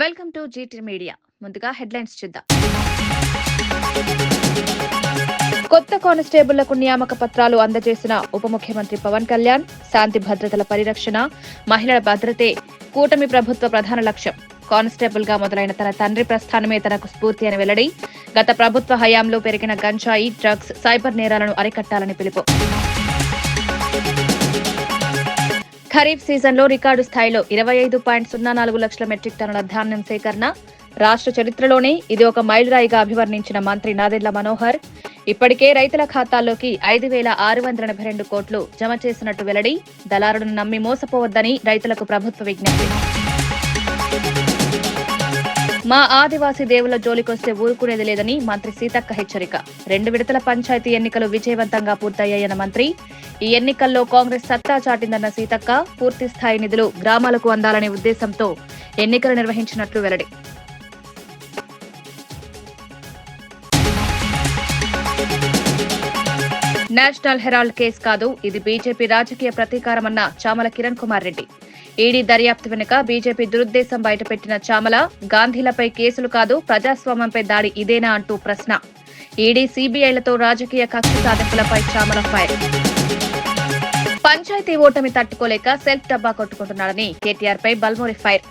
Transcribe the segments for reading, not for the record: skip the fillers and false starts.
Welcome to GT media. ముందుగా headlines చూద్దాం. కొత్త కానిస్టేబుళ్లకు నియామక పత్రాలు అందజేసిన ఉప ముఖ్యమంత్రి పవన్ కళ్యాణ్. శాంతి భద్రతల పరిరక్షణ, మహిళల భద్రతే కూటమి ప్రభుత్వ ప్రధాన లక్ష్యం. కానిస్టేబుల్ గా మొదలైన తన తండ్రి ప్రస్థానమే తనకు స్ఫూర్తి అని వెల్లడి. గత ప్రభుత్వ హయాంలో పెరిగిన గంజాయి, డ్రగ్స్, సైబర్ నేరాలను అరికట్టాలని పిలుపు. ఖరీఫ్ సీజన్లో రికార్డు స్థాయిలో 25.04 లక్షల మెట్రిక్ టన్నుల ధాన్యం సేకరణ. రాష్ట్ర చరిత్రలోనే ఇది ఒక మైలురాయిగా అభివర్ణించిన మంత్రి నాదెండ్ల మనోహర్. ఇప్పటికే రైతుల ఖాతాల్లోకి 5,682 కోట్లు జమ చేసినట్టు వెల్లడి. దళారులను నమ్మి మోసపోవద్దని రైతులకు ప్రభుత్వ విజ్ఞప్తి. మా ఆదివాసీ దేవుల జోలికొస్తే ఊరుకునేది లేదని మంత్రి సీతక్క హెచ్చరిక. 2 విడతల పంచాయతీ ఎన్నికలు విజయవంతంగా పూర్తయ్యాయన్న మంత్రి. ఈ ఎన్నికల్లో కాంగ్రెస్ సత్తా చాటిందన్న సీతక్క. పూర్తి స్థాయి నిధులు గ్రామాలకు అందాలనే ఉద్దేశంతో ఎన్నికలు నిర్వహించినట్లు వెల్లడి. నేషనల్ హెరాల్డ్ కేసు కాదు, ఇది బీజేపీ రాజకీయ ప్రతీకారమన్న చామల కిరణ్ కుమార్ రెడ్డి. ఈడీ దర్యాప్తు వెనుక బీజేపీ దురుద్దేశం బయటపెట్టిన చామల, గాంధీలపై కేసులు కాదు ప్రజాస్వామ్యంపై దాడి ఇదేనా అంటూ ప్రశ్న. ఈడీ, సీబీఐలతో రాజకీయ కక్ష సాధింపులపై చామల ఫైర్. పంచాయతీ ఓటమి తట్టుకోలేక సెల్ఫ్ డబ్బా కొట్టుకుంటున్నాడని కేటీఆర్ పై బల్మూరి ఫైర్.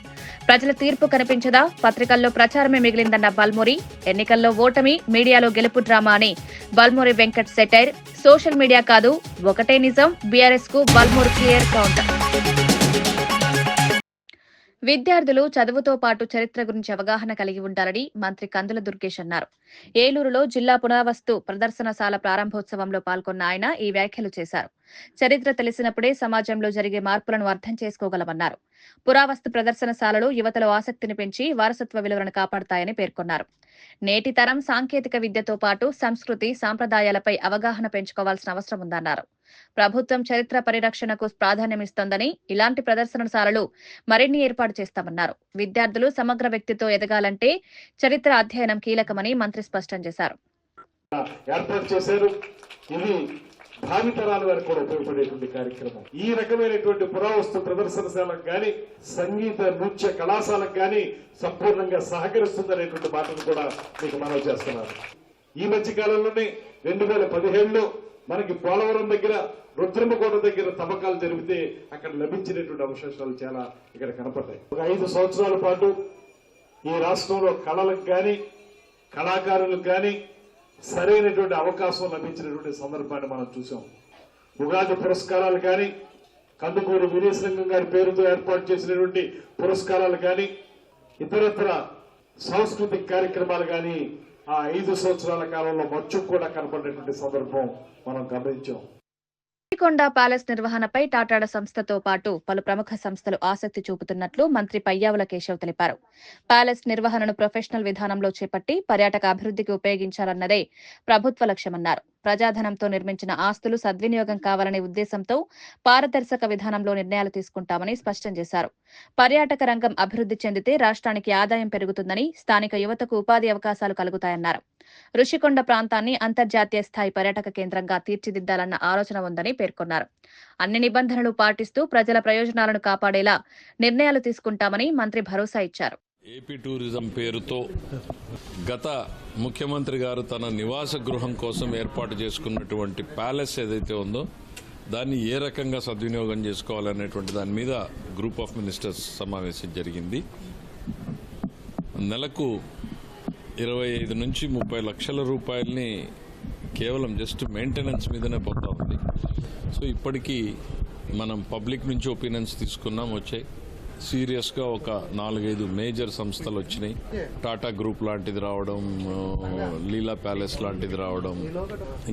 ప్రజల తీర్పు కనిపించదా, పత్రికల్లో ప్రచారమే మిగిలిందన్న బల్మూరి. ఎన్నికల్లో ఓటమి, మీడియాలో గెలుపు డ్రామా అని Balmuri Venkat satire. Social media కాదు, ఒకటే నిజం. బీఆర్ఎస్ కు బల్మూరి క్లియర్ కౌంటర్. విద్యార్థులు చదువుతో పాటు చరిత్ర గురించి అవగాహన కలిగి ఉండాలని మంత్రి కందుల దుర్గేష్ అన్నారు. ఏలూరులో జిల్లా పురావస్తు ప్రదర్శనశాల ప్రారంభోత్సవంలో పాల్గొన్న ఆయన ఈ వ్యాఖ్యలు చేశారు. చరిత్ర తెలిసినప్పుడే సమాజంలో జరిగే మార్పులను అర్థం చేసుకోగలమన్నారు. పురావస్తు ప్రదర్శనశాలలు యువతలో ఆసక్తిని పెంచి వారసత్వ విలువలను కాపాడతాయని పేర్కొన్నారు. నేటి తరం సాంకేతిక విద్యతో పాటు సంస్కృతి, సాంప్రదాయాలపై అవగాహన పెంచుకోవాల్సిన అవసరం ఉందన్నారు. ప్రభుత్వం చరిత్ర పరిరక్షణకు ప్రాధాన్యమిస్తోందని, ఇలాంటి ప్రదర్శనశాలలు మరిన్ని ఏర్పాటు చేస్తామన్నారు. విద్యార్థులు సమగ్ర వ్యక్తితో ఎదగాలంటే చరిత్ర అధ్యయనం కీలకమని మంత్రి స్పష్టం చేశారు. భావితరాల వారికి కూడా ఉపయోగపడేటువంటి కార్యక్రమం. ఈ రకమైనటువంటి పురావస్తు ప్రదర్శనశాలకు గాని, సంగీత నృత్య కళాశాలకు గాని సంపూర్ణంగా సహకరిస్తుందనేటువంటి మాటను కూడా మీకు మనవి చేస్తున్నారు. ఈ మధ్య కాలంలోనే 2017లో మనకి పోలవరం దగ్గర, రుద్రమకోట దగ్గర తవ్వకాలు జరిగితే అక్కడ లభించినటువంటి అవశేషాలు చాలా ఇక్కడ కనపడ్డాయి. ఒక 5 సంవత్సరాల పాటు ఈ రాష్ట్రంలో కళలకు గాని, కళాకారులకు గాని సరైనటువంటి అవకాశం లభించినటువంటి సందర్భాన్ని మనం చూసాం. ఉగాది పురస్కారాలు కానీ, కందుకూరు వీరేశలింగం గారి పేరుతో ఏర్పాటు చేసినటువంటి పురస్కారాలు కానీ, ఇతరత్ర సాంస్కృతిక కార్యక్రమాలు కానీ ఆ 5 సంవత్సరాల కాలంలో మచ్చు కూడా కనపడినటువంటి సందర్భం మనం గమనించాం. శ్రీకొండ ప్యాలెస్ నిర్వహణపై టాటాడ సంస్థతో పాటు పలు ప్రముఖ సంస్థలు ఆసక్తి చూపుతున్నట్లు మంత్రి పయ్యావుల కేశవ్ తెలిపారు. ప్యాలెస్ నిర్వహణను ప్రొఫెషనల్ విధానంలో చేపట్టి పర్యాటక అభివృద్ధికి ఉపయోగించాలన్నదే ప్రభుత్వ లక్ష్యమన్నారు. ప్రజాధనంతో నిర్మించిన ఆస్తులు సద్వినియోగం కావాలనే ఉద్దేశంతో పారదర్శక విధానంలో నిర్ణయాలు తీసుకుంటామని స్పష్టం చేశారు. పర్యాటక రంగం అభివృద్ధి చెందితే రాష్ట్రానికి ఆదాయం పెరుగుతుందని, స్థానిక యువతకు ఉపాధి అవకాశాలు కలుగుతాయన్నారు. రుషికొండ ప్రాంతాన్ని అంతర్జాతీయ స్థాయి పర్యాటక కేంద్రంగా తీర్చిదిద్దాలన్న ఆలోచన ఉందని పేర్కొన్నారు. అన్ని నిబంధనలు పాటిస్తూ ప్రజల ప్రయోజనాలను కాపాడేలా నిర్ణయాలు తీసుకుంటామని మంత్రి భరోసా ఇచ్చారు. ఏపీ టూరిజం పేరుతో గత ముఖ్యమంత్రి గారు తన నివాస గృహం కోసం ఏర్పాటు చేసుకున్నటువంటి ప్యాలెస్ ఏదైతే ఉందో దాన్ని ఏ రకంగా సద్వినియోగం చేసుకోవాలనేటువంటి దాని మీద గ్రూప్ ఆఫ్ మినిస్టర్స్ సమావేశం జరిగింది. నెలకు 25 నుంచి 30 లక్షల రూపాయలని కేవలం జస్ట్ మెయింటెనెన్స్ మీదనే పోతా ఉంది. సో ఇప్పటికీ మనం పబ్లిక్ నుంచి ఒపీనియన్స్ తీసుకున్నాం, వచ్చాయి. సీరియస్గా ఒక 4-5 మేజర్ సంస్థలు వచ్చినాయి. టాటా గ్రూప్ లాంటిది రావడం, లీలా ప్యాలెస్ లాంటిది రావడం,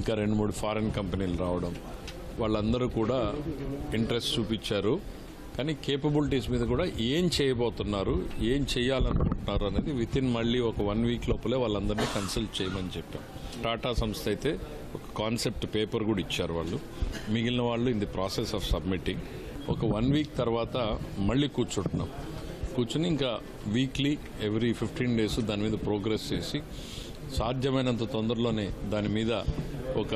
ఇంకా 2-3 ఫారెన్ కంపెనీలు రావడం, వాళ్ళందరూ కూడా ఇంట్రెస్ట్ చూపించారు. కానీ కేపబిలిటీస్ మీద కూడా ఏం చేయబోతున్నారు, ఏం చేయాలనుకుంటున్నారు అనేది మళ్ళీ ఒక 1 వీక్ లోపలే వాళ్ళందరినీ కన్సల్ట్ చేయమని చెప్పాం. టాటా సంస్థ అయితే ఒక కాన్సెప్ట్ పేపర్ కూడా ఇచ్చారు వాళ్ళు. మిగిలిన వాళ్ళు in the process of submitting. ఒక 1 వీక్ తర్వాత మళ్ళీ కూర్చుని ఇంకా వీక్లీ ఎవ్రీ 15 days దాని మీద ప్రోగ్రెస్ చేసి సాధ్యమైనంత తొందరలోనే దాని మీద ఒక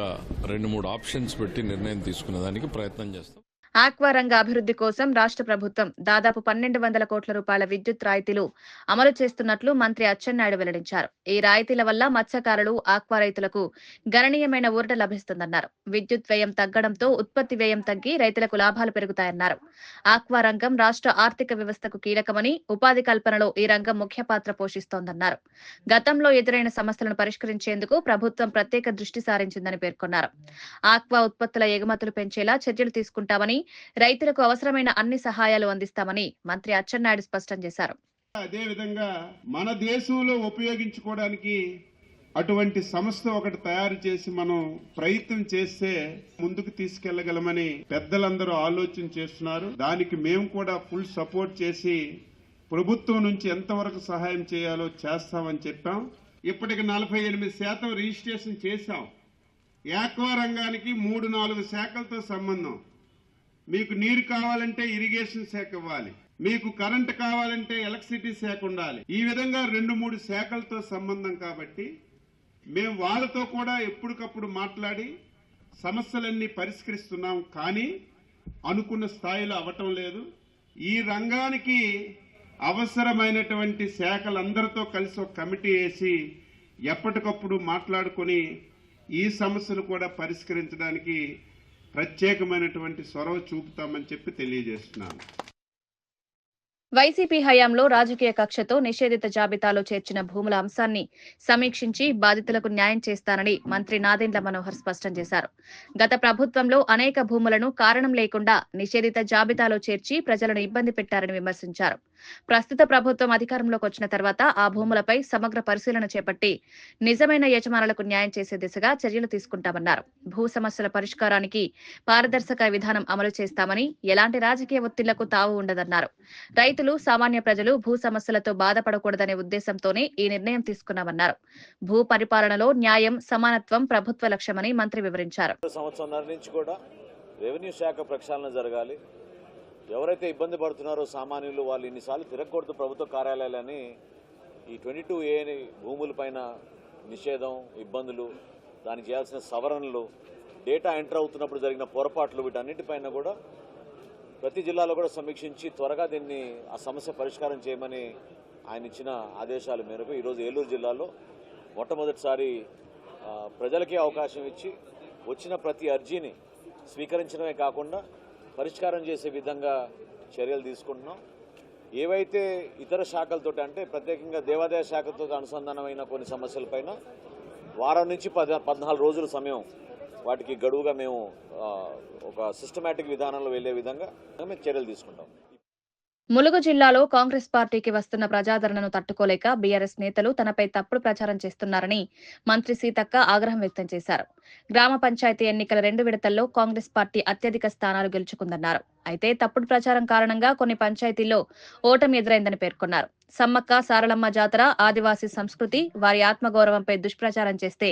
2-3 ఆప్షన్స్ పెట్టి నిర్ణయం తీసుకునే దానికి ప్రయత్నం చేస్తాం. ఆక్వా రంగ అభివృద్ధి కోసం రాష్ట్ర ప్రభుత్వం దాదాపు 1,200 కోట్ల రూపాయల విద్యుత్ రాయితీలు అమలు చేస్తున్నట్లు మంత్రి అచ్చెన్నాయుడు వెల్లడించారు. ఈ రాయితీల వల్ల మత్స్యకారులు, ఆక్వా రైతులకు గణనీయమైన ఊరట లభిస్తుందన్నారు. విద్యుత్ వ్యయం తగ్గడంతో ఉత్పత్తి వ్యయం తగ్గి రైతులకు లాభాలు పెరుగుతాయన్నారు. ఆక్వా రంగం రాష్ట్ర ఆర్థిక వ్యవస్థకు కీలకమని, ఉపాధి కల్పనలో ఈ రంగం ముఖ్య పాత్ర పోషిస్తోందన్నారు. గతంలో ఎదురైన సమస్యలను పరిష్కరించేందుకు ప్రభుత్వం ప్రత్యేక దృష్టి సారించిందని పేర్కొన్నారు. ఆక్వా ఉత్పత్తుల ఎగుమతులు పెంచేలా చర్యలు తీసుకుంటామని, రైతులకు అవసరమైన అన్ని సహాయాలు అందిస్తామని మంత్రి అచ్చెన్నాయుడు స్పష్టం చేశారు. అదేవిధంగా మన దేశంలో ఉపయోగించుకోవడానికి అటువంటి సంస్థ ఒకటి తయారు చేసి మనం ప్రయత్నం చేస్తే ముందుకు తీసుకెళ్లగలమని పెద్దలందరూ ఆలోచన చేస్తున్నారు. దానికి మేము కూడా ఫుల్ సపోర్ట్ చేసి ప్రభుత్వం నుంచి ఎంతవరకు సహాయం చేయాలో చేస్తామని చెప్పాం. ఇప్పటికి 48% రిజిస్ట్రేషన్ చేశాం. ఆక్వా రంగానికి 3-4 శాఖలతో సంబంధం. మీకు నీరు కావాలంటే ఇరిగేషన్ శాఖ ఇవ్వాలి, మీకు కరెంట్ కావాలంటే ఎలక్ట్రిసిటీ శాఖ ఉండాలి. ఈ విధంగా 2-3 శాఖలతో సంబంధం కాబట్టి మేము వాళ్ళతో కూడా ఎప్పటికప్పుడు మాట్లాడి సమస్యలన్నీ పరిష్కరిస్తున్నాం. కానీ అనుకున్న స్థాయిలో అవ్వటం లేదు. ఈ రంగానికి అవసరమైనటువంటి శాఖలందరితో కలిసి ఒక కమిటీ వేసి ఎప్పటికప్పుడు మాట్లాడుకొని ఈ సమస్యలు కూడా పరిష్కరించడానికి ప్రత్యేకమైనటువంటి చొరవ చూపుతామని చెప్పి తెలియజేస్తున్నాను. వైసీపీ హయాంలో రాజకీయ కక్షతో నిషేధిత జాబితాలో చేర్చిన భూముల అంశాన్ని సమీక్షించి బాధితులకు న్యాయం చేస్తానని మంత్రి నాదెండ్ల మనోహర్ స్పష్టం చేశారు. గత ప్రభుత్వంలో అనేక భూములను కారణం లేకుండా నిషేధిత జాబితాలో చేర్చి ప్రజలను ఇబ్బంది పెట్టారని విమర్శించారు. ప్రస్తుత ప్రభుత్వం అధికారంలోకి వచ్చిన తర్వాత ఆ భూములపై సమగ్ర పరిశీలన చేపట్టి నిజమైన యజమానులకు న్యాయం చేసే దిశగా చర్యలు తీసుకుంటామన్నారు. భూ సమస్యల పరిష్కారానికి పారదర్శక విధానం అమలు చేస్తామని, ఎలాంటి రాజకీయ ఒత్తిళ్లకు తావు ఉండదన్నారు. రైతులు, సామాన్య ప్రజలు భూ సమస్యలతో బాధపడకూడదనే ఉద్దేశంతోనే ఈ నిర్ణయం తీసుకున్నామన్నారు. భూ పరిపాలనలో న్యాయం, సమానత్వం ప్రభుత్వ లక్ష్యమని మంత్రి వివరించారు. సంవత్సరాల నుంచి కూడా రెవెన్యూ శాఖ ప్రక్షాళన జరగాలి. ఎవరైతే ఇబ్బంది పడుతున్నారో సామాన్యులు, వాళ్ళు ఇన్నిసార్లు తిరగకూడదు ప్రభుత్వ కార్యాలయాలని ఈ 22A భూములపైన నిషేధం, ఇబ్బందులు, దానికి చేయాల్సిన సవరణలు, డేటా ఎంటర్ అవుతున్నప్పుడు జరిగిన పొరపాట్లు, వీటన్నిటిపైన కూడా ప్రతి జిల్లాలో కూడా సమీక్షించి త్వరగా దీన్ని ఆ సమస్య పరిష్కారం చేయమని ఆయన ఇచ్చిన ఆదేశాల మేరకు ఈరోజు ఏలూరు జిల్లాలో మొట్టమొదటిసారి ప్రజలకే అవకాశం ఇచ్చి వచ్చిన ప్రతి అర్జీని స్వీకరించడమే కాకుండా పరిష్కారం చేసే విధంగా చర్యలు తీసుకుంటున్నాం. ఏవైతే ఇతర శాఖలతో అంటే ప్రత్యేకంగా దేవాదాయ శాఖతో అనుసంధానమైన కొన్ని సమస్యలపైన వారం నుంచి 14 రోజుల సమయం వాటికి గడువుగా మేము ఒక సిస్టమేటిక్ విధానంలో వెళ్లే విధంగా మేము చర్యలు తీసుకుంటాం. ములుగు జిల్లాలో కాంగ్రెస్ పార్టీకి వస్తున్న ప్రజాదరణను తట్టుకోలేక బీఆర్ఎస్ నేతలు తనపై తప్పుడు ప్రచారం చేస్తున్నారని మంత్రి సీతక్క ఆగ్రహం వ్యక్తం చేశారు. గ్రామ పంచాయతీ ఎన్నికల 2 విడతల్లో కాంగ్రెస్ పార్టీ అత్యధిక స్థానాలు గెలుచుకుందన్నారు. అయితే తప్పుడు ప్రచారం కారణంగా కొన్ని పంచాయతీల్లో ఓటమి ఎదురైందని పేర్కొన్నారు. సమ్మక్క సారలమ్మ జాతర, ఆదివాసీ సంస్కృతి, వారి ఆత్మగౌరవంపై దుష్ప్రచారం చేస్తే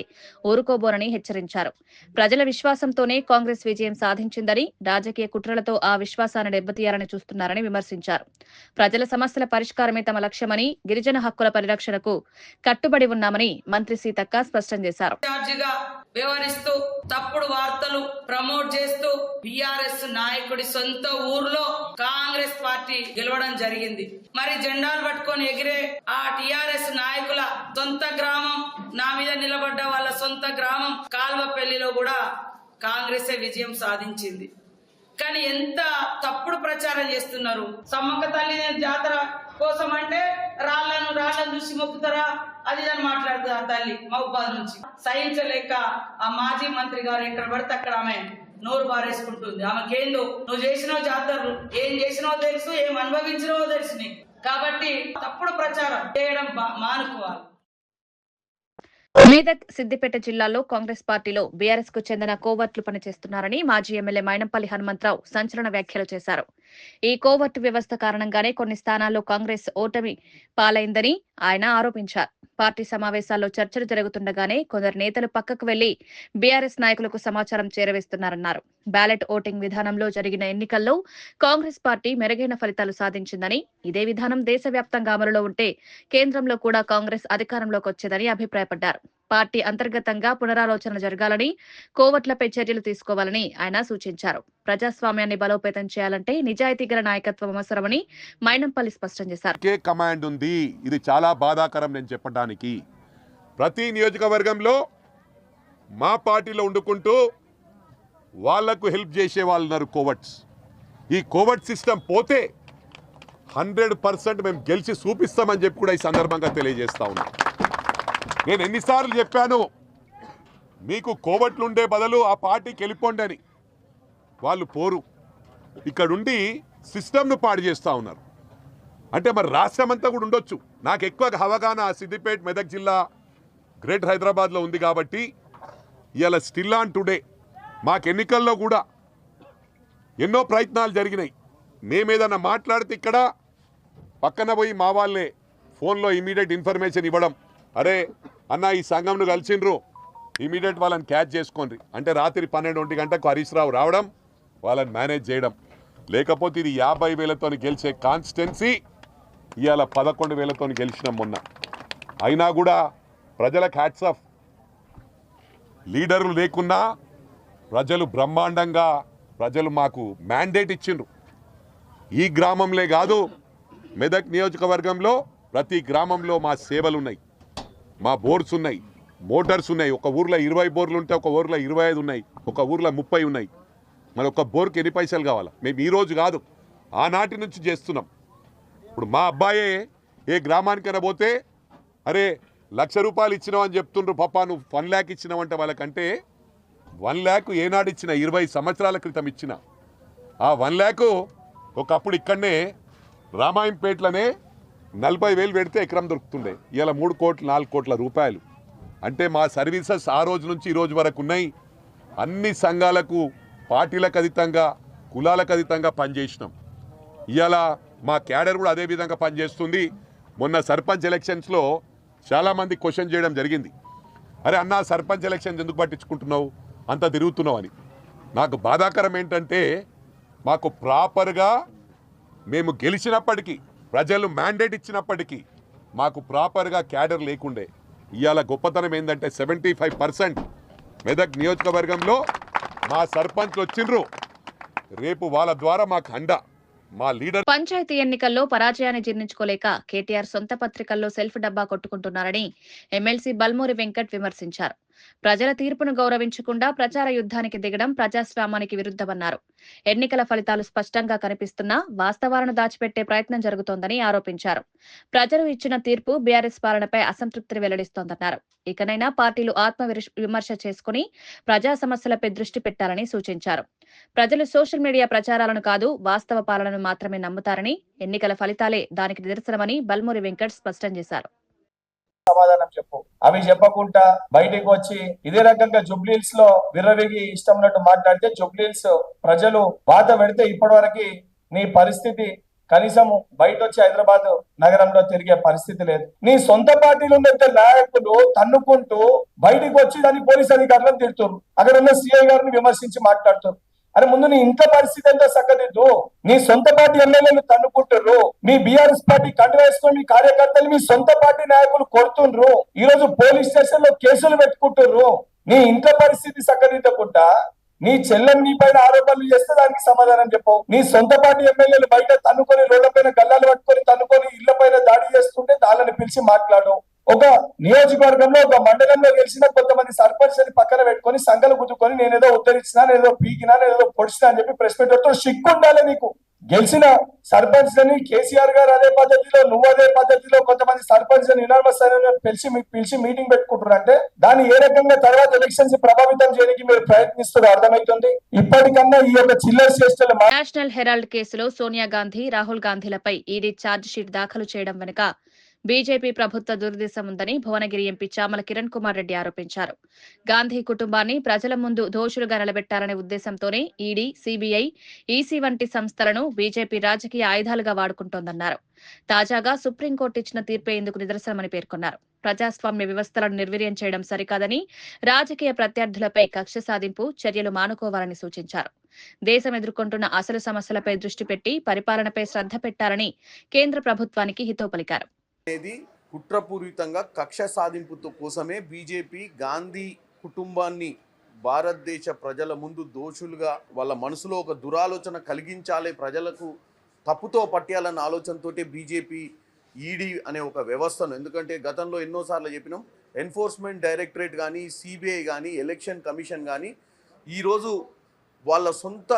ఊరుకోబోనని హెచ్చరించారు. ప్రజల విశ్వాసంతోనే కాంగ్రెస్ విజయం సాధించిందని, రాజకీయ కుట్రలతో ఆ విశ్వాసాన్ని దెబ్బతీయాలని చూస్తున్నారని విమర్శించారు. ప్రజల సమస్యల పరిష్కారమే తమ లక్ష్యమని, గిరిజన హక్కుల పరిరక్షణకు కట్టుబడి ఉన్నామని మంత్రి సీతక్క స్పష్టం చేశారు. వ్యవహరిస్తూ తప్పుడు వార్తలు ప్రమోట్ చేస్తూ బీఆర్ఎస్ నాయకుడి సొంత ఊర్లో కాంగ్రెస్ పార్టీ గెలవడం జరిగింది. మరి జెండాలు పట్టుకొని ఎగిరే ఆ టీఆర్ఎస్ నాయకుల సొంత గ్రామం, నా మీద నిలబడ్డ వాళ్ళ సొంత గ్రామం కాల్వపల్లిలో కూడా కాంగ్రెసే విజయం సాధించింది. కానీ ఎంత తప్పుడు ప్రచారం చేస్తున్నారు. సమ్మక్క తల్లి జాతర కోసం అంటే రాళ్లను చూసి మొక్కుతారా, అది అని మాట్లాడుతుంది ఆ తల్లి మహబూబాద్ నుంచి. సహించలేక ఆ మాజీ మంత్రి గారు ఎక్కడ పడితే అక్కడ ఆమె నోరు బారేసుకుంటుంది. ఆమెకేందో నువ్వు చేసినో జాతరలు, ఏం చేసినో తెలుసు, ఏం అనుభవించినవో తెలుసు నీకు. కాబట్టి తప్పుడు ప్రచారం చేయడం మానుకోవాలి. మేదక్, సిద్దిపేట జిల్లాల్లో కాంగ్రెస్ పార్టీలో బీఆర్ఎస్ కు చెందిన కోవర్ట్లు పనిచేస్తున్నారని మాజీ ఎమ్మెల్యే మైనంపల్లి హనుమంతరావు సంచలన వ్యాఖ్యలు చేశారు. ఈ కోవర్టు వ్యవస్థ కారణంగానే కొన్ని స్థానాల్లో కాంగ్రెస్ ఓటమి పాలైందని ఆయన ఆరోపించారు. పార్టీ సమావేశాల్లో చర్చలు జరుగుతుండగానే కొందరు నేతలు పక్కకు వెళ్లి బీఆర్ఎస్ నాయకులకు సమాచారం చేరవేస్తున్నారన్నారు. బ్యాలెట్ ఓటింగ్ విధానంలో జరిగిన ఎన్నికల్లో కాంగ్రెస్ పార్టీ మెరుగైన ఫలితాలు సాధించిందని, ఇదే విధానం దేశవ్యాప్తంగా అమలులో ఉంటే కేంద్రంలో కూడా కాంగ్రెస్ అధికారంలోకి వచ్చేదని అభిప్రాయపడ్డారు. పార్టీ అంతర్గతంగా పునరాలోచన జరగాలని, కోవట్లపై చర్యలు తీసుకోవాలని ఆయన సూచించారు. ప్రజాస్వామ్యాన్ని బలోపేతం చేయాలంటే నిజాయితీ గల నాయకత్వం అవసరమని మైనంపల్లి స్పష్టం చేశారు. కే కమాండ్ ఉంది. ఇది చాలా బాధాకరం నేను చెప్పడానికి. ప్రతి నియోజకవర్గంలో మా పార్టీలో ఉండుకుంటూ వాళ్లకు హెల్ప్ చేసే వాళ్ళు ఉన్నారు కోవట్స్. ఈ కోవట్ సిస్టమ్ పోతే 100% మేము గెలిచి చూపిస్తామని చెప్పి కూడా ఈ సందర్భంగా తెలియజేస్తా ఉన్నా. నేను ఎన్నిసార్లు చెప్పాను, మీకు కోవట్లు ఉండే బదులు ఆ పార్టీకి వెళ్ళిపోండి అని. వాళ్ళు పోరు, ఇక్కడుండి సిస్టమ్ను పాడు చేస్తూ ఉన్నారు. అంటే మరి రాష్ట్రం అంతా కూడా ఉండొచ్చు. నాకు ఎక్కువ అవగాహన సిద్దిపేట, మెదక్ జిల్లా, గ్రేటర్ హైదరాబాద్లో ఉంది కాబట్టి ఇవాళ స్టిల్ ఆన్ టుడే మాకు ఎన్నికల్లో కూడా ఎన్నో ప్రయత్నాలు జరిగినాయి. మేమేదన్నా మాట్లాడితే ఇక్కడ పక్కన పోయి మా వాళ్ళే ఫోన్లో ఇమీడియట్ ఇన్ఫర్మేషన్ ఇవ్వడం, అరే అన్న ఈ సంఘంను కలిసిండ్రు, ఇమీడియట్ వాళ్ళని క్యాచ్ చేసుకోండి అంటే రాత్రి 12 గంటలకు హరీష్ రావు రావడం, వాళ్ళని మేనేజ్ చేయడం. లేకపోతే ఇది 50,000తో గెలిచే కాన్స్టిట్యున్సీ ఇవాళ 11,000తో గెలిచినాం మొన్న. అయినా కూడా ప్రజలకు హ్యాట్స్ ఆఫ్. లీడర్లు లేకున్నా ప్రజలు బ్రహ్మాండంగా ప్రజలు మాకు మ్యాండేట్ ఇచ్చిండ్రు. ఈ గ్రామంలో కాదు, మెదక్ నియోజకవర్గంలో ప్రతి గ్రామంలో మా సేవలు ఉన్నాయి, మా బోర్డ్స్ ఉన్నాయి, మోటార్స్ ఉన్నాయి. ఒక ఊర్లో 20 బోర్లు ఉంటే ఒక ఊర్లో 25 ఉన్నాయి, ఒక ఊర్లో 30 ఉన్నాయి. మరి ఒక బోర్కి ఎన్ని పైసలు కావాలా? మేము ఈరోజు కాదు, ఆనాటి నుంచి చేస్తున్నాం. ఇప్పుడు మా అబ్బాయే ఏ గ్రామానికైనా పోతే అరే 1,00,000 రూపాయలు ఇచ్చినావు అని చెప్తుండ్రు, పప్పా నువ్వు 1 lakh ఇచ్చినావంటే వాళ్ళకంటే 1 lakh ఏనాడు ఇచ్చిన? 20 సంవత్సరాల క్రితం ఇచ్చిన. ఆ 1 lakh ఒకప్పుడు ఇక్కడనే రామాయంపేటలోనే 40,000 పెడితే ఎకరం దొరుకుతుండే. ఇలా 3 కోట్లు 4 కోట్ల రూపాయలు. అంటే మా సర్వీసెస్ ఆ రోజు నుంచి ఈ రోజు వరకు ఉన్నాయి. అన్ని సంఘాలకు, పార్టీలకు అతీతంగా, కులాలకు అతీతంగా పనిచేసినాం. ఇవాళ మా క్యాడర్ కూడా అదే విధంగా పనిచేస్తుంది. మొన్న సర్పంచ్ ఎలక్షన్స్లో చాలామంది క్వశ్చన్ చేయడం జరిగింది, అరే అన్న సర్పంచ్ ఎలక్షన్స్ ఎందుకు పట్టించుకుంటున్నావు, అంత తిరుగుతున్నావు అని. నాకు బాధాకరం ఏంటంటే మాకు ప్రాపర్గా మేము గెలిచినప్పటికీ, ప్రజలు మ్యాండేట్ ఇచ్చినప్పటికీ మాకు ప్రాపర్గా క్యాడర్ లేకుండే. ఇవాళ గొప్పతనం ఏంటంటే 75% మెదక్ నియోజకవర్గంలో మా సర్పంచ్లు వచ్చిండ్రు. రేపు వాళ్ళ ద్వారా మాకు అండ. మా లీడర్ పంచాయతీ ఎన్నికల్లో పరాజయాన్ని జీర్ణించుకోలేక కేటీఆర్ సొంత పత్రికల్లో సెల్ఫ్ డబ్బా కొట్టుకుంటున్నారని ఎమ్మెల్సీ బల్మూరి వెంకట్ విమర్శించారు. ప్రజల తీర్పును గౌరవించకుండా ప్రచార యుద్ధానికి దిగడం ప్రజాస్వామ్యానికి విరుద్ధమన్నారు. ఎన్నికల ఫలితాలు స్పష్టంగా కనిపిస్తున్నా వాస్తవాలను దాచిపెట్టే ప్రయత్నం జరుగుతోందని ఆరోపించారు. ప్రజలు ఇచ్చిన తీర్పు బీఆర్ఎస్ పాలనపై అసంతృప్తిని వెల్లడిస్తోందన్నారు. ఇకనైనా పార్టీలు విమర్శ చేసుకుని ప్రజా సమస్యలపై దృష్టి పెట్టాలని సూచించారు. ప్రజలు సోషల్ మీడియా ప్రచారాలను కాదు, వాస్తవ పాలనను మాత్రమే నమ్ముతారని, ఎన్నికల ఫలితాలే దానికి నిదర్శనమని బల్మూరి వెంకట్ స్పష్టం చేశారు. సమాధానం చెప్పు. అవి చెప్పకుండా బయటకు వచ్చి ఇదే రకంగా జుబ్లీహిల్స్ లో విర్రవిగి ఇష్టం ఉన్నట్టు మాట్లాడితే, జుబ్లీహిల్స్ ప్రజలు బాధ పెడితే ఇప్పటి వరకు నీ పరిస్థితి కనీసం బయట వచ్చి హైదరాబాద్ నగరంలో తిరిగే పరిస్థితి లేదు. నీ సొంత పార్టీలు ఉన్న నాయకులు తన్నుకుంటూ బయటకు వచ్చి దాన్ని పోలీస్ అధికారులను తిడుతున్నారు, అక్కడ ఉన్న సిఐ గారిని విమర్శించి మాట్లాడుతారు. అరే ముందు నీ ఇంట్లో పరిస్థితి ఎంతో చక్కదిద్దు. నీ సొంత పార్టీ ఎమ్మెల్యేలు తన్నుకుంటుర్రు, మీ బీఆర్ఎస్ పార్టీ కండువేసుకొని మీ కార్యకర్తలు మీ సొంత పార్టీ నాయకులు కొడుతుండ్రు, ఈ రోజు పోలీస్ స్టేషన్ లో కేసులు పెట్టుకుంటుర్రు. నీ ఇంట్లో పరిస్థితి చక్కదిద్దకుండా నీ చెల్లెని నీ పైన ఆరోపణలు చేస్తే దానికి సమాధానం చెప్పవు. నీ సొంత పార్టీ ఎమ్మెల్యేలు బయట తన్నుకొని, రోడ్ల పైన గల్లాలు పట్టుకొని తన్నుకొని ఇళ్ల పైన దాడి చేస్తుంటే దానిని పిలిచి మాట్లాడు. ఒక నియోజకవర్గంలో, ఒక మండలంలో గెలిచిన కొంతమంది సర్పంచ్ అని పక్కన పెట్టుకొని సంఘాలు గుద్దుకొని నేనేదో ఉద్ధరించినా, నేనేదో పీకినా, నేనేదో పొడిచినా అని చెప్పి ప్రెస్ మీట్ పెడుతూ సిగ్గు ఉండాలి నీకు. గెలిచిన సర్పంచ్ అని కేసీఆర్ గారు అదే పద్ధతిలో, నువ్వు అదే పద్ధతిలో కొంతమంది సర్పంచ్ అని ఇనామస్ పిలిచి మీటింగ్ పెట్టుకుంటారు అంటే దాన్ని ఏ రకంగా తర్వాత ఎలక్షన్స్ ప్రభావితం చేయడానికి మీరు ప్రయత్నిస్తారో అర్థమవుతుంది. ఇప్పటికన్నా ఈ యొక్క చిల్లర చేష్టలు. నేషనల్ హెరాల్డ్ కేసులో సోనియా గాంధీ, రాహుల్ గాంధీలపై ఈడీ ఛార్జ్ షీట్ దాఖలు చేయడం వెనుక బీజేపీ ప్రభుత్వ దురుద్దేశం ఉందని భువనగిరి ఎంపీ చామల కిరణ్ కుమార్ రెడ్డి ఆరోపించారు. గాంధీ కుటుంబాన్ని ప్రజల ముందు దోషులుగా నిలబెట్టాలనే ఉద్దేశంతోనే ఈడీ, సీబీఐ, ఈసీ వంటి సంస్థలను బీజేపీ రాజకీయ ఆయుధాలుగా వాడుకుంటోందన్నారు. తాజాగా సుప్రీంకోర్టు ఇచ్చిన తీర్పే ఇందుకు నిదర్శనమని పేర్కొన్నారు. ప్రజాస్వామ్య వ్యవస్థలను నిర్వీర్యం చేయడం సరికాదని, రాజకీయ ప్రత్యర్థులపై కక్ష సాధింపు చర్యలు మానుకోవాలని సూచించారు. దేశం ఎదుర్కొంటున్న అసలు సమస్యలపై దృష్టి పెట్టి పరిపాలనపై శ్రద్ధ పెట్టాలని కేంద్ర ప్రభుత్వానికి హితవు పలికారు. అనేది కుట్రపూరితంగా కక్ష సాధింపుతో కోసమే బీజేపీ గాంధీ కుటుంబాన్ని భారతదేశ ప్రజల ముందు దోషులుగా వాళ్ళ మనసులో ఒక దురాలోచన కలిగించాలి, ప్రజలకు తప్పుతో పట్టాలన్న ఆలోచనతోటే బీజేపీ ఈడీ అనే ఒక వ్యవస్థను, ఎందుకంటే గతంలో ఎన్నోసార్లు చెప్పినాం, ఎన్ఫోర్స్మెంట్ డైరెక్టరేట్ కానీ, సిబిఐ కానీ, ఎలక్షన్ కమిషన్ కానీ ఈరోజు వాళ్ళ సొంత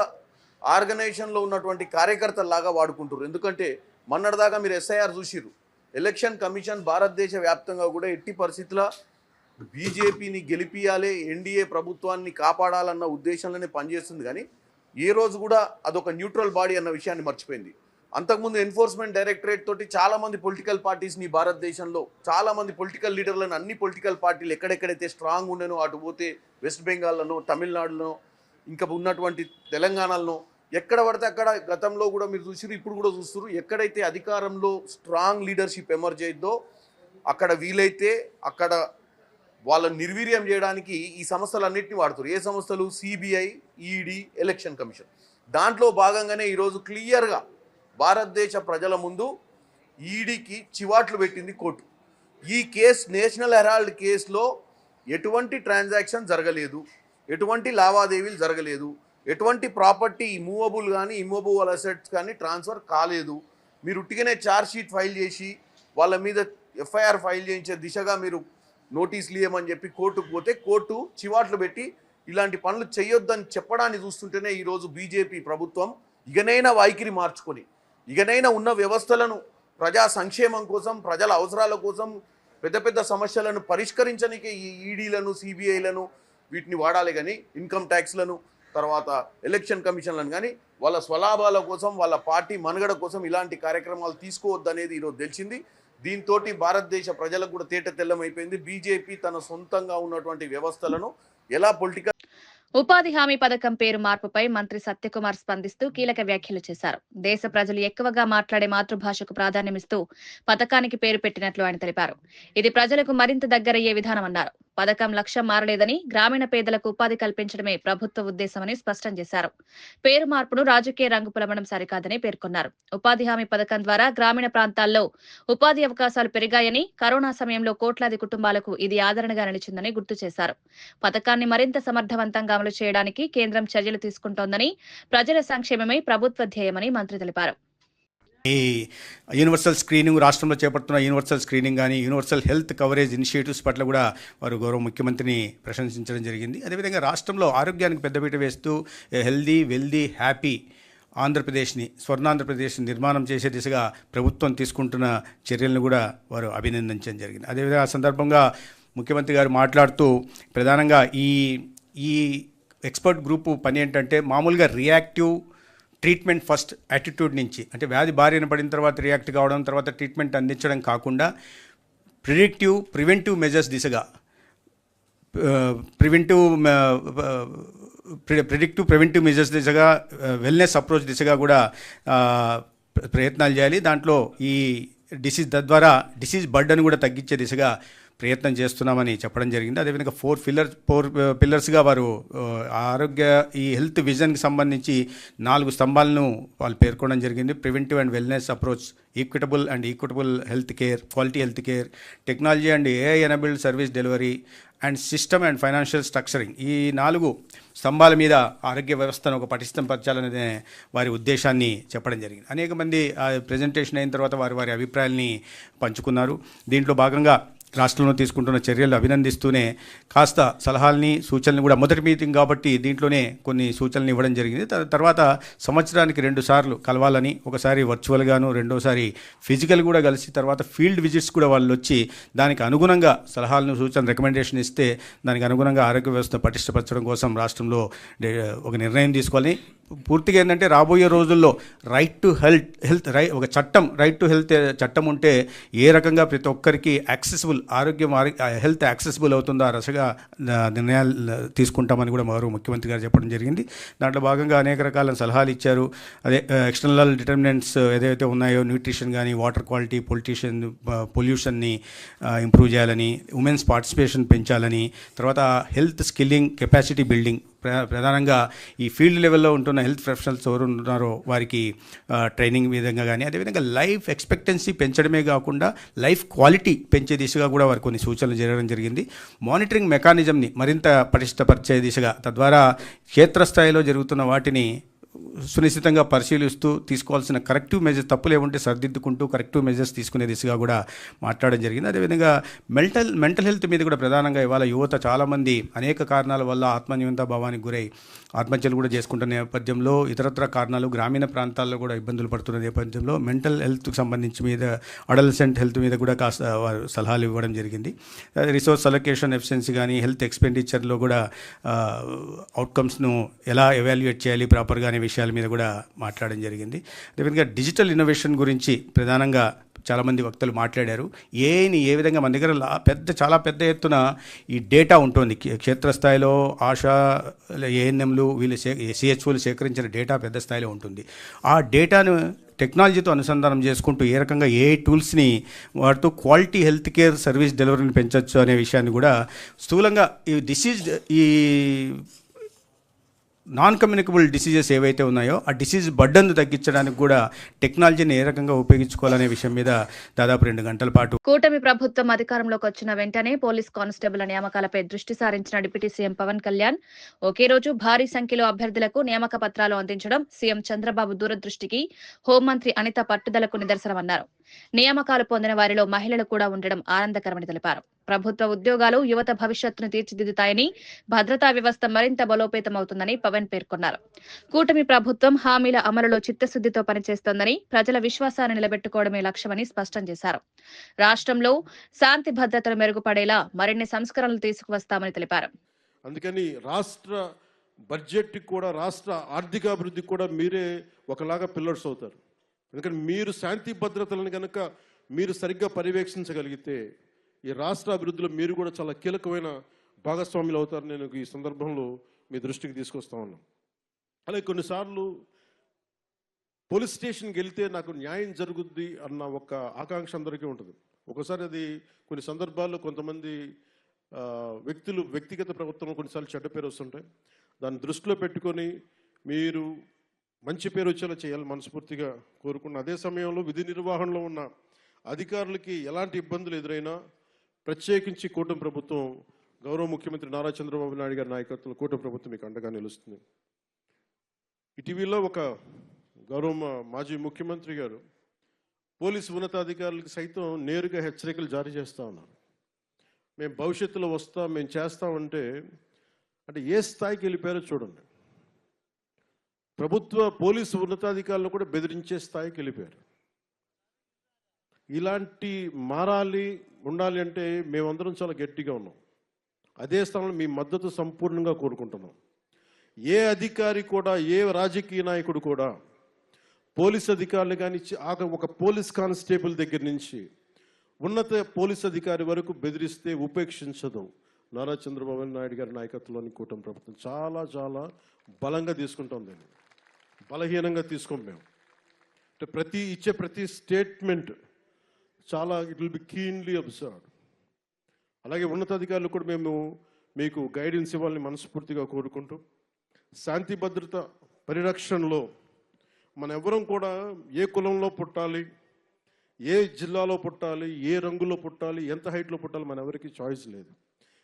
ఆర్గనైజేషన్లో ఉన్నటువంటి కార్యకర్తల్లాగా వాడుకుంటారు. ఎందుకంటే మొన్నటిదాకా మీరు ఎస్ఐఆర్ చూసిర్రు, ఎలక్షన్ కమిషన్ భారతదేశ వ్యాప్తంగా కూడా ఎట్టి పరిస్థితుల్లో బీజేపీని గెలిపియాలి, ఎన్డీఏ ప్రభుత్వాన్ని కాపాడాలన్న ఉద్దేశంలోనే పనిచేస్తుంది. కానీ ఏ రోజు కూడా అదొక న్యూట్రల్ బాడీ అన్న విషయాన్ని మర్చిపోయింది. అంతకుముందు ఎన్ఫోర్స్మెంట్ డైరెక్టరేట్ తోటి చాలామంది పొలిటికల్ పార్టీస్ని భారతదేశంలో చాలామంది పొలిటికల్ లీడర్లను అన్ని పొలిటికల్ పార్టీలు ఎక్కడెక్కడైతే స్ట్రాంగ్ ఉండేనో అటు పోతే వెస్ట్ బెంగాల్లోనో, తమిళనాడులో, ఇంకా ఉన్నటువంటి తెలంగాణలో ఎక్కడ పడితే అక్కడ గతంలో కూడా మీరు చూసిరు, ఇప్పుడు కూడా చూస్తున్నారు, ఎక్కడైతే అధికారంలో స్ట్రాంగ్ లీడర్షిప్ ఎమర్జ్ అయిందో అక్కడ వీలైతే అక్కడ వాళ్ళని నిర్వీర్యం చేయడానికి ఈ సంస్థలన్నింటినీ వాడుతారు. ఏ సంస్థలు? CBI, ED, election commission. దాంట్లో భాగంగానే ఈరోజు క్లియర్గా భారతదేశ ప్రజల ముందు ఈడీకి చివాట్లు పెట్టింది కోర్టు. ఈ కేసు నేషనల్ హెరాల్డ్ కేసులో ఎటువంటి ట్రాన్సాక్షన్ జరగలేదు, ఎటువంటి లావాదేవీలు జరగలేదు, ఎటువంటి ప్రాపర్టీ మూవబుల్ కానీ ఇమ్మూవబుల్ అసెట్స్ కానీ ట్రాన్స్ఫర్ కాలేదు. మీరు ఉట్టిగానే ఛార్జ్ షీట్ ఫైల్ చేసి వాళ్ళ మీద ఎఫ్ఐఆర్ ఫైల్ చేయించే దిశగా మీరు నోటీసులు ఇవ్వమని చెప్పి కోర్టుకు పోతే కోర్టు చివాట్లు పెట్టి ఇలాంటి పనులు చేయొద్దని చెప్పడాన్ని చూస్తుంటేనే ఈరోజు బీజేపీ ప్రభుత్వం ఇకనైనా వైఖరి మార్చుకొని ఇకనైనా ఉన్న వ్యవస్థలను ప్రజా సంక్షేమం కోసం, ప్రజల అవసరాల కోసం, పెద్ద పెద్ద సమస్యలను పరిష్కరించడానికి ఈ ఈడీలను, సిబిఐలను వీటిని వాడాలి. కానీ ఇన్కమ్ ట్యాక్స్లను, తర్వాత ఎలక్షన్ కమిషన్లను కానీ వాళ్ళ స్వలాభాల కోసం, వాళ్ళ పార్టీ మనుగడ కోసం ఇలాంటి కార్యక్రమాలు తీసుకోవద్దనేది ఈరోజు తెలిసింది. దీంతో భారతదేశ ప్రజలకు కూడా తేట తెల్లమైపోయింది బీజేపీ తన సొంతంగా ఉన్నటువంటి వ్యవస్థలను ఎలా పొలిటికల్. ఉపాధి హామీ పథకం పేరు మార్పుపై మంత్రి సత్యకుమార్ స్పందిస్తూ కీలక వ్యాఖ్యలు చేశారు. దేశ ప్రజలు ఎక్కువగా మాట్లాడే మాతృభాషకు ప్రాధాన్యమిస్తూ పథకానికి పేరు పెట్టినట్లు ఆయన తెలిపారు. ఇది ప్రజలకు మరింత దగ్గరయ్యే విధానమన్నారు. పథకం లక్ష్యం మారలేదని, గ్రామీణ పేదలకు ఉపాధి కల్పించడమే ప్రభుత్వ ఉద్దేశమని స్పష్టం చేశారు. పేరు మార్పును రాజకీయ రంగు పులమడం సరికాదని పేర్కొన్నారు. ఉపాధి హామీ పథకం ద్వారా గ్రామీణ ప్రాంతాల్లో ఉపాధి అవకాశాలు పెరిగాయని, కరోనా సమయంలో కోట్లాది కుటుంబాలకు ఇది ఆదరణగా నిలిచిందని గుర్తు చేశారు. పథకాన్ని మరింత సమర్థవంతంగా అమలు చేయడానికి కేంద్రం చర్యలు తీసుకుంటోందని, ప్రజల సంక్షేమమే ప్రభుత్వ ధ్యేయమని మంత్రి తెలిపారు. ఈ యూనివర్సల్ స్క్రీనింగ్ రాష్ట్రంలో చేపడుతున్న యూనివర్సల్ స్క్రీనింగ్ కానీ, యూనివర్సల్ హెల్త్ కవరేజ్ ఇనిషియేటివ్స్ పట్ల కూడా వారు గౌరవ ముఖ్యమంత్రిని ప్రశంసించడం జరిగింది. అదేవిధంగా రాష్ట్రంలో ఆరోగ్యానికి పెద్దపీట వేస్తూ హెల్దీ, వెల్దీ, హ్యాపీ ఆంధ్రప్రదేశ్ని, స్వర్ణాంధ్రప్రదేశ్ని నిర్మాణం చేసే దిశగా ప్రభుత్వం తీసుకుంటున్న చర్యలను కూడా వారు అభినందించడం జరిగింది. అదేవిధంగా ఆ సందర్భంగా ముఖ్యమంత్రి గారు మాట్లాడుతూ ప్రధానంగా ఈ ఎక్స్పర్ట్ గ్రూపు పని ఏంటంటే మామూలుగా రియాక్టివ్ ట్రీట్మెంట్ ఫస్ట్ యాటిట్యూడ్ నుంచి, అంటే వ్యాధి బారిన పడిన తర్వాత రియాక్ట్ కావడం, తర్వాత ట్రీట్మెంట్ అందించడం కాకుండా ప్రివెంటివ్ మెజర్స్ దిశగా, ప్రివెంటివ్ మెజర్స్ దిశగా, వెల్నెస్ అప్రోచ్ దిశగా కూడా ప్రయత్నాలు చేయాలి. దాంట్లో ఈ తద్వారా డిసీజ్ బర్డన్ కూడా తగ్గించే దిశగా ప్రయత్నం చేస్తున్నామని చెప్పడం జరిగింది. అదేవిధంగా 4 పిల్లర్స్గా వారు ఈ హెల్త్ విజన్కి సంబంధించి 4 స్తంభాలను వాళ్ళు పేర్కొనడం జరిగింది. Preventive and wellness approach, equitable health care, quality health care, technology and AI enabled service delivery and system and financial structuring. ఈ 4 స్తంభాల మీద ఆరోగ్య వ్యవస్థను ఒక పటిష్టపరచాలనే వారి ఉద్దేశాన్ని చెప్పడం జరిగింది. అనేక మంది ప్రెజెంటేషన్ అయిన తర్వాత వారి అభిప్రాయాల్ని పంచుకున్నారు. దీంట్లో భాగంగా రాష్ట్రంలో తీసుకుంటున్న చర్యలు అభినందిస్తూనే కాస్త సలహాలని, సూచనలు కూడా, మొదటి మీటింగ్ కాబట్టి దీంట్లోనే కొన్ని సూచనలు ఇవ్వడం జరిగింది. తర్వాత సంవత్సరానికి 2 సార్లు కలవాలని, ఒకసారి వర్చువల్గాను, రెండోసారి ఫిజికల్ కూడా కలిసి, తర్వాత ఫీల్డ్ విజిట్స్ కూడా వాళ్ళు వచ్చి దానికి అనుగుణంగా సలహాలను, సూచనలు, రికమెండేషన్ ఇస్తే దానికి అనుగుణంగా ఆరోగ్య వ్యవస్థ పటిష్టపరచడం కోసం రాష్ట్రంలో ఒక నిర్ణయం తీసుకోవాలి. పూర్తిగా ఏంటంటే రాబోయే రోజుల్లో రైట్ టు హెల్త్ ఒక చట్టం, రైట్ టు హెల్త్ చట్టం ఉంటే ఏ రకంగా ప్రతి ఒక్కరికి యాక్సెసిబుల్ హెల్త్ యాక్సెసిబుల్ అవుతుందో ఆ రసగా నిర్ణయాలు తీసుకుంటామని కూడా మరో ముఖ్యమంత్రి గారు చెప్పడం జరిగింది. దాంట్లో భాగంగా అనేక రకాల సలహాలు ఇచ్చారు. అదే ఎక్స్టర్నల్ డిటర్మినెంట్స్ ఏదైతే ఉన్నాయో, న్యూట్రిషన్ కానీ, వాటర్ క్వాలిటీ, పొల్యూషన్ని ఇంప్రూవ్ చేయాలని, ఉమెన్స్ పార్టిసిపేషన్ పెంచాలని, తర్వాత హెల్త్ స్కిల్లింగ్, కెపాసిటీ బిల్డింగ్, ప్రధానంగా ఈ ఫీల్డ్ లెవెల్లో ఉంటున్న హెల్త్ ప్రొఫెషనల్స్ ఎవరు ఉన్నారో వారికి ట్రైనింగ్ విధంగా కానీ, అదేవిధంగా లైఫ్ ఎక్స్పెక్టెన్సీ పెంచడమే కాకుండా లైఫ్ క్వాలిటీ పెంచే దిశగా కూడా వారికి కొన్ని సూచనలు జరగడం జరిగింది. మానిటరింగ్ మెకానిజంని మరింత పటిష్టపరిచే దిశగా, తద్వారా క్షేత్రస్థాయిలో జరుగుతున్న వాటిని సునిశ్చితంగా పరిశీలిస్తూ తీసుకోవాల్సిన కరెక్టివ్ మెజర్స్, తప్పులు ఏముంటే సరిదిద్దుకుంటూ కరెక్టివ్ మెజర్స్ తీసుకునే దిశగా కూడా మాట్లాడడం జరిగింది. అదేవిధంగా మెంటల్ హెల్త్ మీద కూడా ప్రధానంగా ఇవాళ యువత చాలామంది అనేక కారణాల వల్ల ఆత్మన్యూనతా భావానికి గురై ఆత్మహత్యలు కూడా చేసుకుంటున్న నేపథ్యంలో, ఇతరత్ర కారణాలు గ్రామీణ ప్రాంతాల్లో కూడా ఇబ్బందులు పడుతున్న నేపథ్యంలో మెంటల్ హెల్త్కి సంబంధించి మీద, అడల్సెంట్ హెల్త్ మీద కూడా కాస్త వారు సలహాలు ఇవ్వడం జరిగింది. రిసోర్స్ అలొకేషన్ ఎఫిషియన్సీ కానీ, హెల్త్ ఎక్స్పెండిచర్లో కూడా అవుట్కమ్స్ను ఎలా ఎవాల్యుయేట్ చేయాలి ప్రాపర్గా అనే విషయాల మీద కూడా మాట్లాడడం జరిగింది. అదేవిధంగా డిజిటల్ ఇన్నోవేషన్ గురించి ప్రధానంగా చాలామంది వక్తలు మాట్లాడారు. ఏని ఏ విధంగా మన దగ్గర చాలా పెద్ద ఎత్తున ఈ డేటా ఉంటుంది. క్షేత్రస్థాయిలో ఆశా, ఏఎన్ఎంలు, వీళ్ళు సిహెచ్ఓలు సేకరించిన డేటా పెద్ద స్థాయిలో ఉంటుంది. ఆ డేటాను టెక్నాలజీతో అనుసంధానం చేసుకుంటూ ఏ రకంగా ఏ టూల్స్ని వాడుతూ క్వాలిటీ హెల్త్ కేర్ సర్వీస్ డెలివరీని పెంచవచ్చు అనే విషయాన్ని కూడా స్థూలంగా ఈ నాన్ కమ్యూనికబుల్ డిసీజెస్ ఏవైతే ఉన్నాయో ఆ డిసీజ్ బర్డన్ను తగ్గించడానికి కూడా టెక్నాలజీని ఏ రకంగా ఉపయోగించుకోవాలనే విషయం మీద దాదాపు 2 గంటల పాటు. కూటమి ప్రభుత్వం అధికారంలోకి వచ్చిన వెంటనే పోలీస్ కానిస్టేబుల్ నియామకాలపై దృష్టి సారించిన డిప్యూటీ సీఎం పవన్ కళ్యాణ్ ఒకే రోజు భారీ సంఖ్యలో అభ్యర్థులకు నియామక పత్రాలు అందించడం సీఎం చంద్రబాబు దూరదృష్టికి, హోంమంత్రి అనిత పట్టుదలకు నిదర్శనమన్నారు. నియామకాలు పొందిన వారిలో మహిళలు కూడా ఉండడం ఆనందకరమని తెలిపారు. ప్రభుత్వ ఉద్యోగాలు యువత భవిష్యత్తును తీర్చిదిద్దుతాయని, భద్రతా వ్యవస్థ మరింత బలోపేతమవుతుందని పవన్ పేర్కొన్నారు. కూటమి ప్రభుత్వం హామీల అమలులో చిత్తశుద్దితో పనిచేస్తోందని, ప్రజల విశ్వాసాన్ని నిలబెట్టుకోవడమే లక్ష్యమని స్పష్టం చేశారు. రాష్ట్రంలో శాంతి భద్రతలు మెరుగుపడేలా మరిన్ని సంస్కరణలు తీసుకువస్తామని తెలిపారు. అందుకని రాష్ట్ర బడ్జెట్ కూడా, రాష్ట్ర ఆర్థికాభివృద్ధికి కూడా మీరే ఒకలాగా పిల్లర్స్ అవుతారు. ఎందుకంటే మీరు శాంతి భద్రతలను కనుక మీరు సరిగ్గా పర్యవేక్షించగలిగితే ఈ రాష్ట్ర అభివృద్ధిలో మీరు కూడా చాలా కీలకమైన భాగస్వాములు అవుతారు. నేను ఈ సందర్భంలో మీ దృష్టికి తీసుకొస్తా ఉన్నాను. అలాగే కొన్నిసార్లు పోలీస్ స్టేషన్కి వెళ్తే నాకు న్యాయం జరుగుద్ది అన్న ఒక ఆకాంక్ష అందరికీ ఉంటుంది. ఒకసారి అది కొన్ని సందర్భాల్లో కొంతమంది వ్యక్తులు వ్యక్తిగత ప్రవర్తన కొన్నిసార్లు చెడ్డ పేరు వస్తుంటాయి. దాన్ని దృష్టిలో పెట్టుకొని మీరు మంచి పేరు వచ్చేలా చేయాలని మనస్ఫూర్తిగా కోరుకున్న, అదే సమయంలో విధి నిర్వహణలో ఉన్న అధికారులకి ఎలాంటి ఇబ్బందులు ఎదురైనా ప్రత్యేకించి కూటమి ప్రభుత్వం, గౌరవ ముఖ్యమంత్రి నారా చంద్రబాబు నాయుడు గారి నాయకత్వంలో కూటమి ప్రభుత్వం మీకు అండగా నిలుస్తుంది. ఇటీవల ఒక గౌరవ మాజీ ముఖ్యమంత్రి గారు పోలీసు ఉన్నతాధికారులకు సైతం నేరుగా హెచ్చరికలు జారీ చేస్తూ ఉన్నారు. మేము భవిష్యత్తులో వస్తాం, మేము చేస్తామంటే అంటే ఏ స్థాయికి వెళ్ళిపోయారో చూడండి. ప్రభుత్వ పోలీసు ఉన్నతాధికారులను కూడా బెదిరించే స్థాయికి వెళ్ళిపోయారు. ఇలాంటి మారాలి, ఉండాలి అంటే మేమందరం చాలా గట్టిగా ఉన్నాం. అదే స్థానంలో మీ మద్దతు సంపూర్ణంగా కోరుకుంటున్నాం. ఏ అధికారి కూడా, ఏ రాజకీయ నాయకుడు కూడా పోలీస్ అధికారులు కానీ, ఒక పోలీస్ కానిస్టేబుల్ దగ్గర నుంచి ఉన్నత పోలీస్ అధికారి వరకు బెదిరిస్తే ఉపేక్షించదు నారా చంద్రబాబు నాయుడు గారి నాయకత్వంలోని కూటమి ప్రభుత్వం. చాలా చాలా బలంగా తీసుకుంటాం, దాన్ని బలహీనంగా తీసుకోం మేము. అంటే ఇచ్చే ప్రతి స్టేట్మెంట్ చాలా it will be keenly observed. అలాగే ఉన్నతాధికారులు కూడా మేము మీకు గైడెన్స్ ఇవ్వాలని మనస్ఫూర్తిగా కోరుకుంటూ, శాంతి భద్రత పరిరక్షణలో మన ఎవరం కూడా ఏ కులంలో పుట్టాలి, ఏ జిల్లాలో పుట్టాలి, ఏ రంగులో పుట్టాలి, ఎంత హైట్లో పుట్టాలి, మన ఎవరికి చాయిస్ లేదు.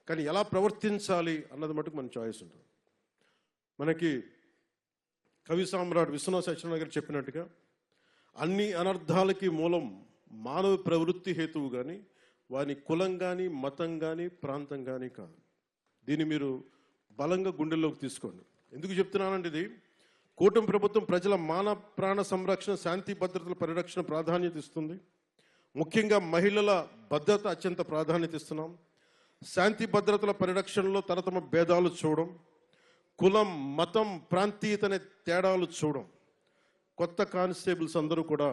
కానీ ఎలా ప్రవర్తించాలి అన్నది మటుకు మన చాయిస్ ఉంటుంది. మనకి కవి సామ్రాట్ విశ్వనాథ సత్యనారాయణ గారు చెప్పినట్టుగా అన్ని అనర్థాలకి మూలం మానవ ప్రవృత్తి హేతువు కానీ వాని కులం కానీ, మతం కానీ, ప్రాంతం కానీ కాదు. దీన్ని మీరు బలంగా గుండెల్లోకి తీసుకోండి. ఎందుకు చెప్తున్నానంటే, ఇది కూటమి ప్రభుత్వం ప్రజల మాన ప్రాణ సంరక్షణ, శాంతి భద్రతల పరిరక్షణ ప్రాధాన్యత ఇస్తుంది. ముఖ్యంగా మహిళల భద్రత అత్యంత ప్రాధాన్యత ఇస్తున్నాం. శాంతి భద్రతల పరిరక్షణలో తరతమ భేదాలు చూడడం, కులం, మతం, ప్రాంతీయత అనే తేడాలు చూడడం. కొత్త కానిస్టేబుల్స్ అందరూ కూడా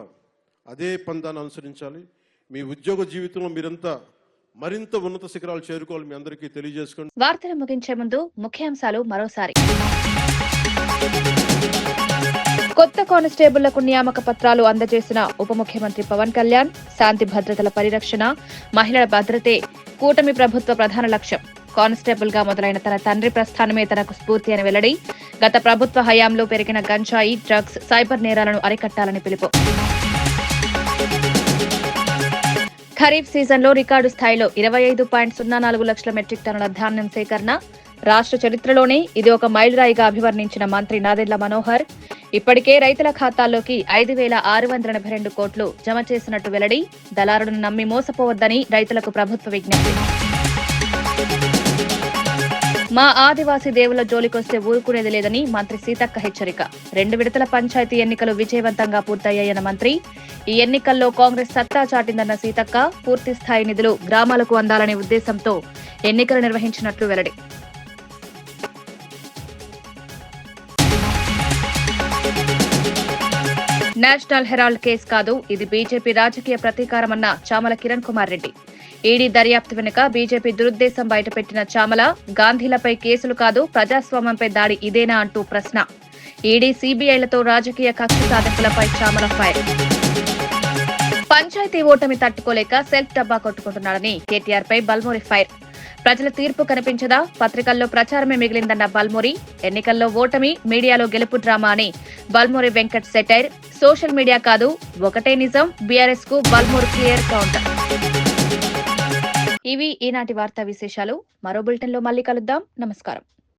అదే పందాన్ని అనుసరించాలి. మీ ఉద్యోగ జీవితంలో మీరంతా మరింత ఉన్నత శిఖరాలు చేరుకోవాలి. మీ అందరికీ తెలియజేసుకోండి. వార్తలు ముగించే ముందు ముఖ్యాంశాలు మరోసారి. కొత్త కానిస్టేబుళ్లకు నియామక పత్రాలు అందజేసిన ఉప ముఖ్యమంత్రి పవన్ కళ్యాణ్. శాంతి భద్రతల పరిరక్షణ, మహిళల భద్రతే కూటమి ప్రభుత్వ ప్రధాన లక్ష్యం. కానిస్టేబుల్ గా మొదలైన తన తండ్రి ప్రస్థానమే తనకు స్ఫూర్తి అని వెల్లడి. గత ప్రభుత్వ హయాంలో పెరిగిన గంజాయి, డ్రగ్స్, సైబర్ నేరాలను అరికట్టాలని పిలుపు. ఖరీఫ్ సీజన్లో రికార్డు స్థాయిలో 25.04 లక్షల మెట్రిక్ టన్నుల ధాన్యం సేకరణ. రాష్ట్ర చరిత్రలోనే ఇది ఒక మైలురాయిగా అభివర్ణించిన మంత్రి నాదెండ్ల మనోహర్. ఇప్పటికే రైతుల ఖాతాల్లోకి 5,682 కోట్లు జమ చేసినట్టు వెల్లడి. దళారులను నమ్మి మోసపోవద్దని రైతులకు ప్రభుత్వ విజ్ఞప్తి. మా ఆదివాసీ దేవుళ్ల జోలికొస్తే ఊరుకునేది లేదని మంత్రి సీతక్క హెచ్చరిక. 2 విడతల పంచాయతీ ఎన్నికలు విజయవంతంగా పూర్తయ్యాయన్న మంత్రి. ఈ ఎన్నికల్లో కాంగ్రెస్ సత్తా చాటిందన్న సీతక్క. పూర్తి స్థాయి నిధులు గ్రామాలకు అందాలనే ఉద్దేశంతో ఎన్నికలు నిర్వహించినట్లు వెల్లడి. నేషనల్ హెరాల్డ్ కేసు కాదు, ఇది బీజేపీ రాజకీయ ప్రతీకారమన్న చామల కిరణ్ కుమార్ రెడ్డి. ఈడీ దర్యాప్తు వెనుక బీజేపీ దురుద్దేశం బయటపెట్టిన చామల, గాంధీలపై కేసులు కాదు ప్రజాస్వామ్యంపై దాడి ఇదేనా అంటూ ప్రశ్న. ఈడీ, సీబీఐలతో రాజకీయ కక్ష సాధింపులపై చామల ఫైర్. పంచాయతీ ఓటమి తట్టుకోలేక సెల్ఫ్ డబ్బా కొట్టుకుంటున్నాడని కేటీఆర్ పై బల్మూరి ఫైర్. ప్రజల తీర్పు కనిపించదా, పత్రికల్లో ప్రచారమే మిగిలిందన్న బల్మూరి. ఎన్నికల్లో ఓటమి, మీడియాలో గెలుపు డ్రామా అని Balmuri Venkat satire. Social media కాదు, ఒకటే నిజం. బీఆర్ఎస్ కు బల్మూరి క్లియర్ కౌంటర్. ఇవి ఈనాటి వార్తా విశేషాలు. మరో బులెటిన్లో మళ్ళీ కలుద్దాం. నమస్కారం.